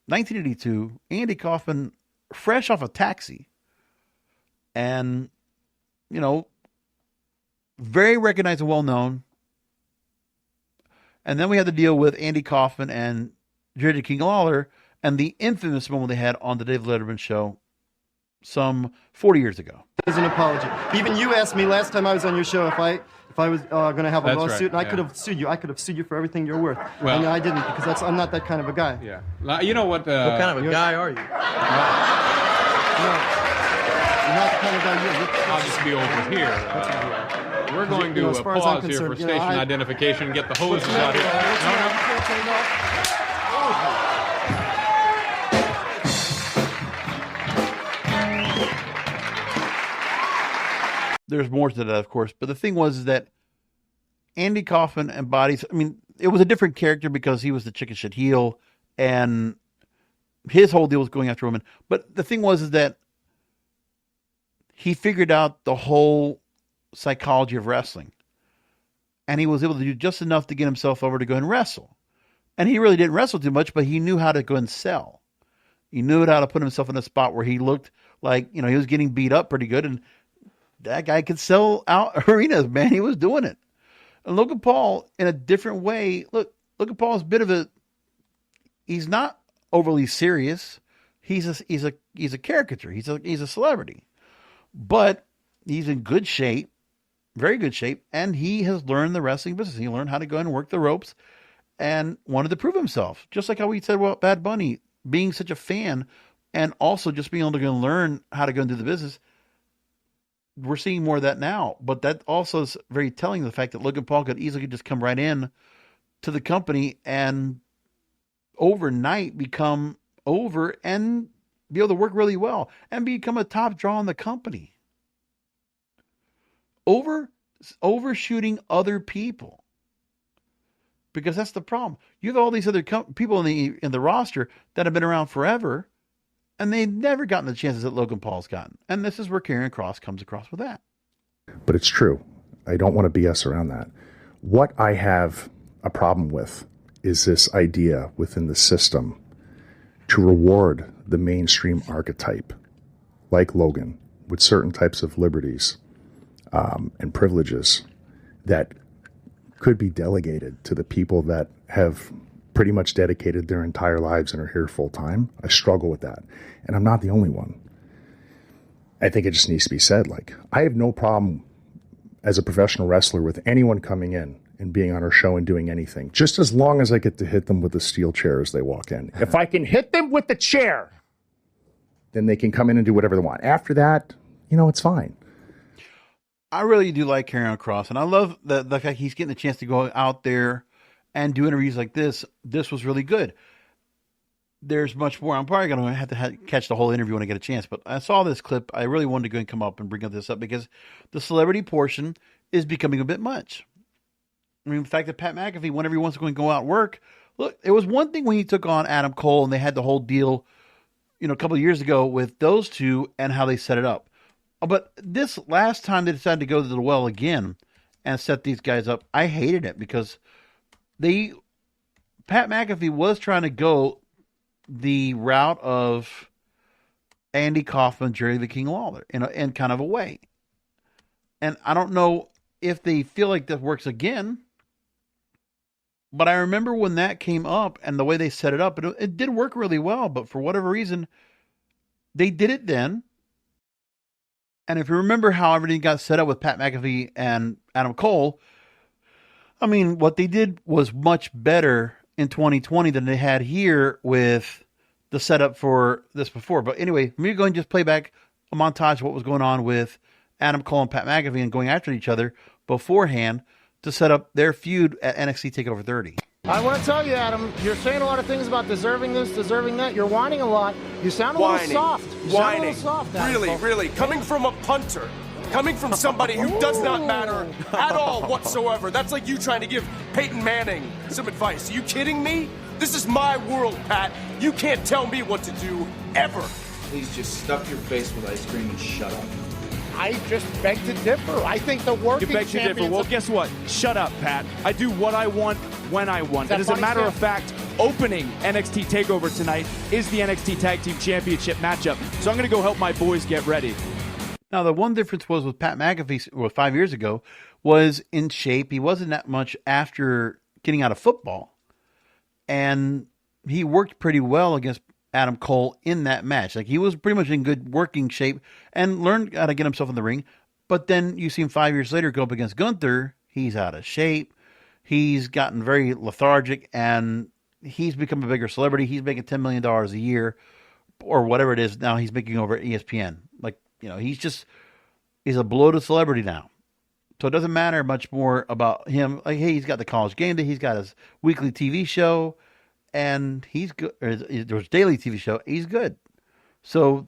1982, Andy Kaufman, fresh off a Taxi, and, you know, very recognized and well-known. And then we had to deal with Andy Kaufman and Jerry King Lawler and the infamous moment they had on the David Letterman show some 40 years ago. As an apology. Even you asked me last time I was on your show if I was going to have a That's lawsuit, right, and I could have sued you. I could have sued you for everything you're worth. Well, and I didn't, because I'm not that kind of a guy. Yeah. You know what? What kind of a guy are you? You're not the kind of guy I'll just be over here. We're going to as far as pause I'm here for concerned, station identification, get the hoses out here. There's more to that, of course. But the thing was that Andy Kaufman embodies, I mean, it was a different character because he was the chicken shit heel, and his whole deal was going after women. But the thing was is that he figured out the whole psychology of wrestling. And he was able to do just enough to get himself over to go and wrestle. And he really didn't wrestle too much, but he knew how to go and sell. He knew how to put himself in a spot where he looked like, you know, he was getting beat up pretty good, and that guy could sell out arenas, man. He was doing it. And Logan Paul, in a different way, Logan Paul is a bit of a, he's not overly serious. He's a caricature. He's a celebrity. But he's in good shape, very good shape, and he has learned the wrestling business. He learned how to go and work the ropes and wanted to prove himself. Just like how we said about Bad Bunny, being such a fan and also just being able to go and learn how to go and do the business. We're seeing more of that now, but that also is very telling, the fact that Logan Paul could easily just come right in to the company and overnight become over and be able to work really well and become a top draw in the company. Overshooting other people. Because that's the problem. You have all these other people in the roster that have been around forever, and they've never gotten the chances that Logan Paul's gotten. And this is where Karrion Kross comes across with that. But it's true. I don't want to BS around that. What I have a problem with is this idea within the system to reward the mainstream archetype, like Logan, with certain types of liberties and privileges that could be delegated to the people that have pretty much dedicated their entire lives and are here full time. I struggle with that. And I'm not the only one. I think it just needs to be said. Like, I have no problem as a professional wrestler with anyone coming in and being on our show and doing anything, just as long as I get to hit them with the steel chair as they walk in. If I can hit them with the chair, then they can come in and do whatever they want. After that, it's fine. I really do like Karrion Kross, and I love the fact he's getting the chance to go out there and do interviews like this. This was really good. There's much more. I'm probably going to have to catch the whole interview when I get a chance, but I saw this clip. I really wanted to go and come up and bring this up because the celebrity portion is becoming a bit much. I mean, the fact that Pat McAfee, whenever he wants to go out and work, look, it was one thing when he took on Adam Cole and they had the whole deal, a couple of years ago with those two and how they set it up. But this last time they decided to go to the well again and set these guys up, I hated it because Pat McAfee was trying to go the route of Andy Kaufman, Jerry the King Lawler in kind of a way. And I don't know if they feel like that works again, but I remember when that came up and the way they set it up, it did work really well, but for whatever reason, they did it then. And if you remember how everything got set up with Pat McAfee and Adam Cole, I mean, what they did was much better in 2020 than they had here with the setup for this before. But anyway, let me go and just play back a montage of what was going on with Adam Cole and Pat McAfee and going after each other beforehand to set up their feud at NXT TakeOver 30. I want to tell you, Adam, you're saying a lot of things about deserving this, deserving that. You're whining a lot. You sound a little soft. You sound a little soft, Adam. Really. Coming from a punter, coming from somebody who does not matter at all whatsoever. That's like you trying to give Peyton Manning some advice. Are you kidding me? This is my world, Pat. You can't tell me what to do, ever. Please just stuff your face with ice cream and shut up. I just beg to differ. I think the working champions... You beg to differ. Well, guess what? Shut up, Pat. I do what I want, when I want. And as a matter of fact, opening NXT TakeOver tonight is the NXT Tag Team Championship matchup. So I'm going to go help my boys get ready. Now, the one difference was with Pat McAfee 5 years ago was in shape. He wasn't that much after getting out of football. And he worked pretty well against Adam Cole in that match. Like, he was pretty much in good working shape and learned how to get himself in the ring. But then you see him 5 years later go up against Gunther. He's out of shape. He's gotten very lethargic, and he's become a bigger celebrity. He's making $10 million a year or whatever it is now he's making over at ESPN. Like, he's a bloated celebrity now. So it doesn't matter much more about him. Like, hey, he's got the College Game Day. He's got his weekly TV show. And he's good. There was daily TV show. He's good. So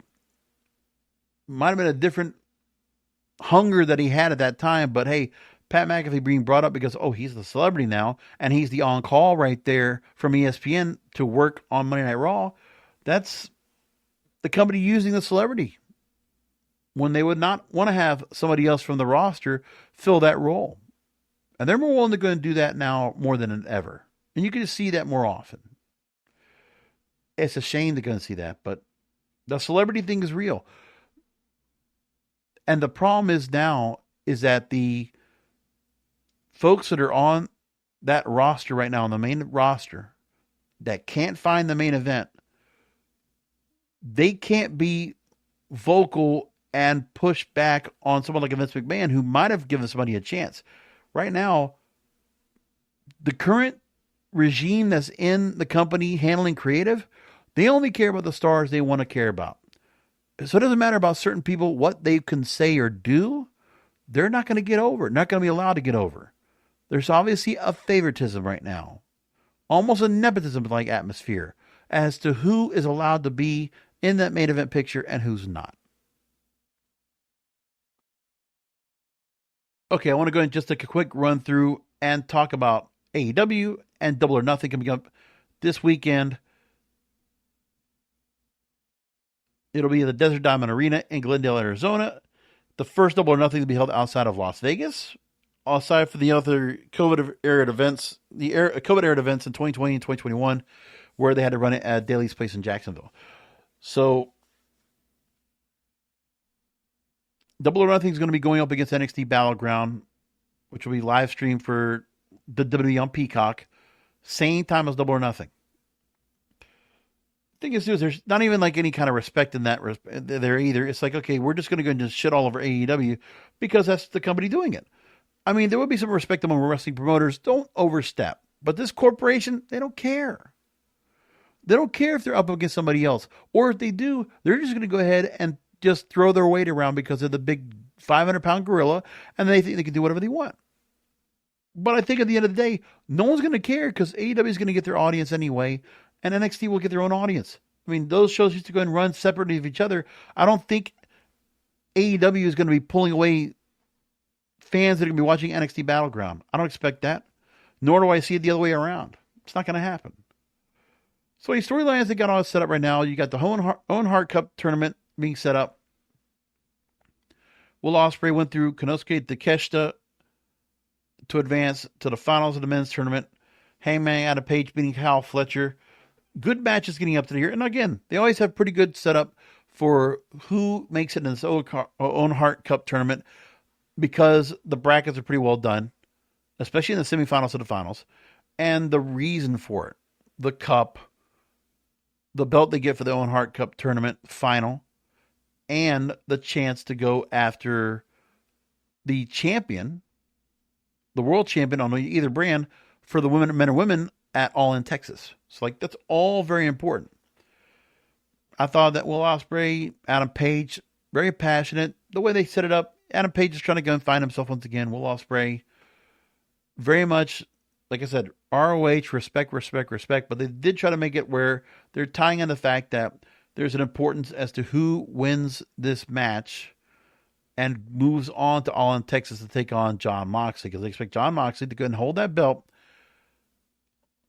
might have been a different hunger that he had at that time. But hey, Pat McAfee being brought up because, he's the celebrity now. And he's the on-call right there from ESPN to work on Monday Night Raw. That's the company using the celebrity when they would not want to have somebody else from the roster fill that role. And they're more willing to go and do that now more than ever. And you can just see that more often. It's a shame to go and see that, but the celebrity thing is real. And the problem is now is that the folks that are on that roster right now, on the main roster, that can't find the main event, they can't be vocal and push back on someone like a Vince McMahon who might have given somebody a chance. Right now, the current regime that's in the company handling creative, they only care about the stars they want to care about. So it doesn't matter about certain people, what they can say or do. They're not going to get over, not going to be allowed to get over. There's obviously a favoritism right now, almost a nepotism-like atmosphere as to who is allowed to be in that main event picture and who's not. Okay, I want to go and just take a quick run through and talk about AEW and Double or Nothing coming up this weekend. It'll be at the Desert Diamond Arena in Glendale, Arizona. The first Double or Nothing will be held outside of Las Vegas. Aside from the other COVID-era events, COVID-era events in 2020 and 2021, where they had to run it at Daly's Place in Jacksonville. So, Double or Nothing is going to be going up against NXT Battleground, which will be live streamed for the WWE on Peacock, same time as Double or Nothing. The thing is, there's not even like any kind of respect in that there either. It's like, okay, we're just going to go and just shit all over AEW because that's the company doing it. I mean, there would be some respect among wrestling promoters. Don't overstep. But this corporation, they don't care. They don't care if they're up against somebody else. Or if they do, they're just going to go ahead and just throw their weight around because they're the big 500-pound gorilla and they think they can do whatever they want. But I think at the end of the day, no one's going to care because AEW is going to get their audience anyway, and NXT will get their own audience. I mean, those shows used to go and run separately of each other. I don't think AEW is going to be pulling away fans that are going to be watching NXT Battleground. I don't expect that, nor do I see it the other way around. It's not going to happen. So any storylines they got all set up right now, you got the Owen Hart Cup tournament being set up. Will Ospreay went through Konosuke Takeshita to advance to the finals of the men's tournament. Hangman Adam Page beating Kyle Fletcher. Good matches getting up to here. And again, they always have pretty good setup for who makes it in this Owen Hart Cup tournament because the brackets are pretty well done, especially in the semifinals of the finals. And the reason for it, the cup, the belt they get for the Owen Hart Cup tournament final, and the chance to go after the champion, the world champion on either brand for the women, men and women at All in Texas. So that's all very important. I thought that Will Ospreay, Adam Page, very passionate. The way they set it up, Adam Page is trying to go and find himself once again. Will Ospreay, very much, like I said, ROH, respect, but they did try to make it where they're tying in the fact that there's an importance as to who wins this match and moves on to All in Texas to take on Jon Moxley, because they expect Jon Moxley to go and hold that belt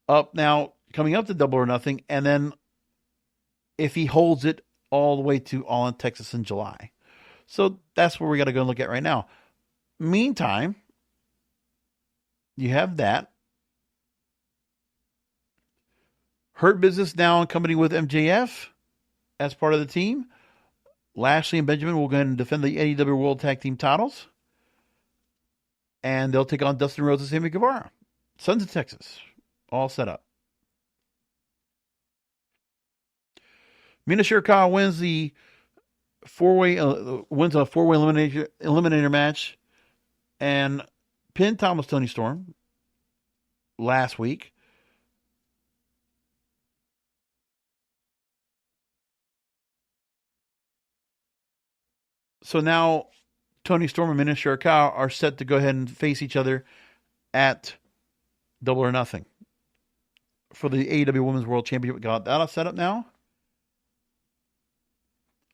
up now, coming up to Double or Nothing, and then if he holds it all the way to All in Texas in July. So that's where we got to go and look at right now. Meantime, you have that. Hurt Business now company with MJF as part of the team. Lashley and Benjamin will go ahead and defend the AEW World Tag Team titles. And they'll take on Dustin Rhodes and Sammy Guevara. Sons of Texas. All set up. Mina Shirakawa wins a four-way eliminator match and pinned Tony Storm last week. So now Tony Storm and Mina Shirakawa are set to go ahead and face each other at Double or Nothing for the AEW Women's World Championship. We got that all set up now.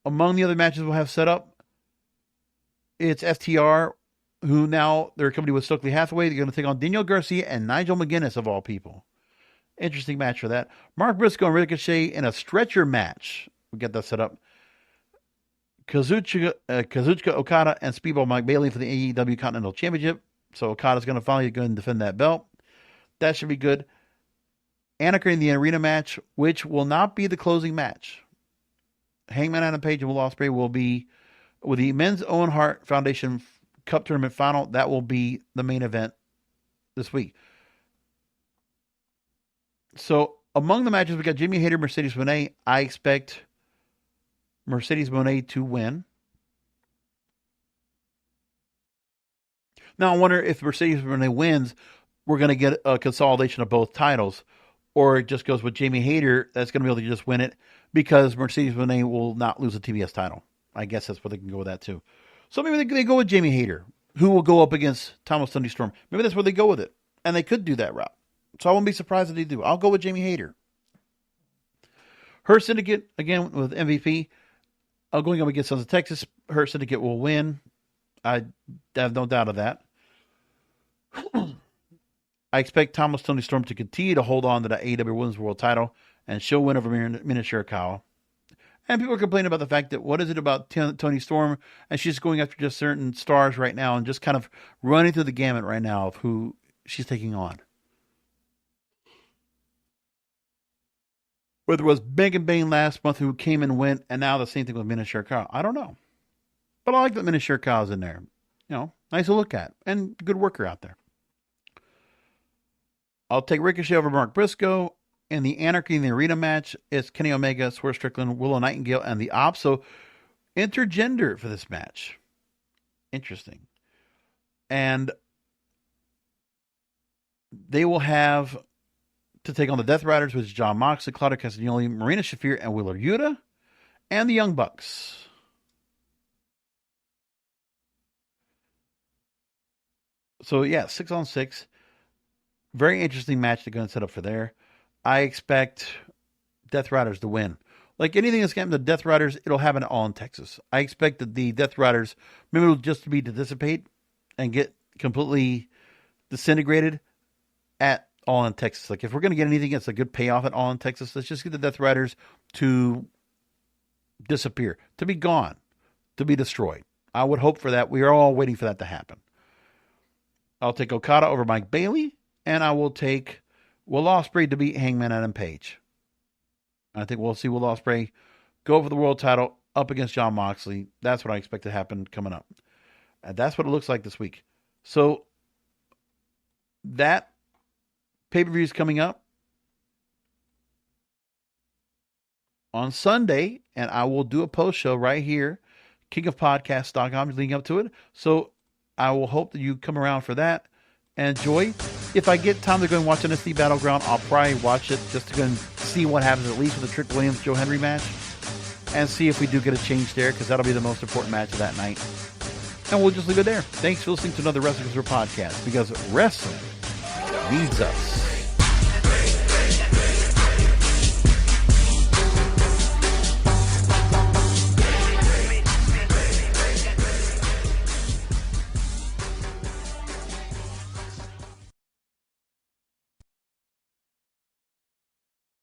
Among the other matches we'll have set up, it's FTR, who now they're company with Stokely Hathaway. They're going to take on Daniel Garcia and Nigel McGuinness, of all people. Interesting match for that. Mark Briscoe and Ricochet in a stretcher match. We get that set up. Kazuchika Okada and Speedball Mike Bailey for the AEW Continental Championship. So Okada's going to finally go and defend that belt. That should be good. Anarchy in the Arena match, which will not be the closing match. Hangman Adam Page and Will Ospreay will be with the Men's Owen Hart Foundation Cup Tournament Final. That will be the main event this week. So among the matches, we got Jamie Hayter, Mercedes Moné. I expect Mercedes Moné to win. Now I wonder if Mercedes Moné wins, we're going to get a consolidation of both titles, or it just goes with Jamie Hayter that's going to be able to just win it because Mercedes Moné will not lose the TBS title. I guess that's where they can go with that too. So maybe they go with Jamie Hayter, who will go up against Thomas Tony Storm. Maybe that's where they go with it, and they could do that route. So I won't be surprised if they do. I'll go with Jamie Hayter. Her Syndicate, again, with MVP. Going up against Sons of Texas. Her Syndicate will win. I have no doubt of that. I expect Thomas Tony Storm to continue to hold on to the AEW Women's World title, and she'll win over Mina Shirakawa. And people are complaining about the fact that what is it about Tony Storm, and she's going after just certain stars right now and just kind of running through the gamut right now of who she's taking on. Whether it was Megan Bayne last month who came and went, and now the same thing with Mina Shirakawa. I don't know. But I like that Mina Shirakawa's in there. You know, nice to look at. And good worker out there. I'll take Ricochet over Mark Briscoe. In the Anarchy in the Arena match, it's Kenny Omega, Swerve Strickland, Willow Nightingale, and the Ops. So, intergender for this match. Interesting. And they will have to take on the Death Riders, which is John Moxley, Claudio Castagnoli, Marina Shafir, and Wheeler Yuta, and the Young Bucks. So, yeah, 6-on-6. Very interesting match they're going to set up for there. I expect Death Riders to win. Like anything that's getting the Death Riders, it'll happen all in Texas. I expect that the Death Riders, maybe it'll just be to dissipate and get completely disintegrated at All in Texas. Like if we're going to get anything that's a good payoff at All in Texas, let's just get the Death Riders to disappear, to be gone, to be destroyed. I would hope for that. We are all waiting for that to happen. I'll take Okada over Mike Bailey, and I will take Will Ospreay to beat Hangman Adam Page. I think we'll see Will Ospreay go for the world title up against Jon Moxley. That's what I expect to happen coming up. And that's what it looks like this week. So that pay-per-view is coming up on Sunday, and I will do a post show right here, kingofpodcast.com, leading up to it. So I will hope that you come around for that and enjoy. If I get time to go and watch NXT Battleground, I'll probably watch it just to go and see what happens, at least with the Trick Williams-Joe Hendry match, and see if we do get a change there, because that'll be the most important match of that night. And we'll just leave it there. Thanks for listening to another Wrestling Observer podcast, because wrestling needs us.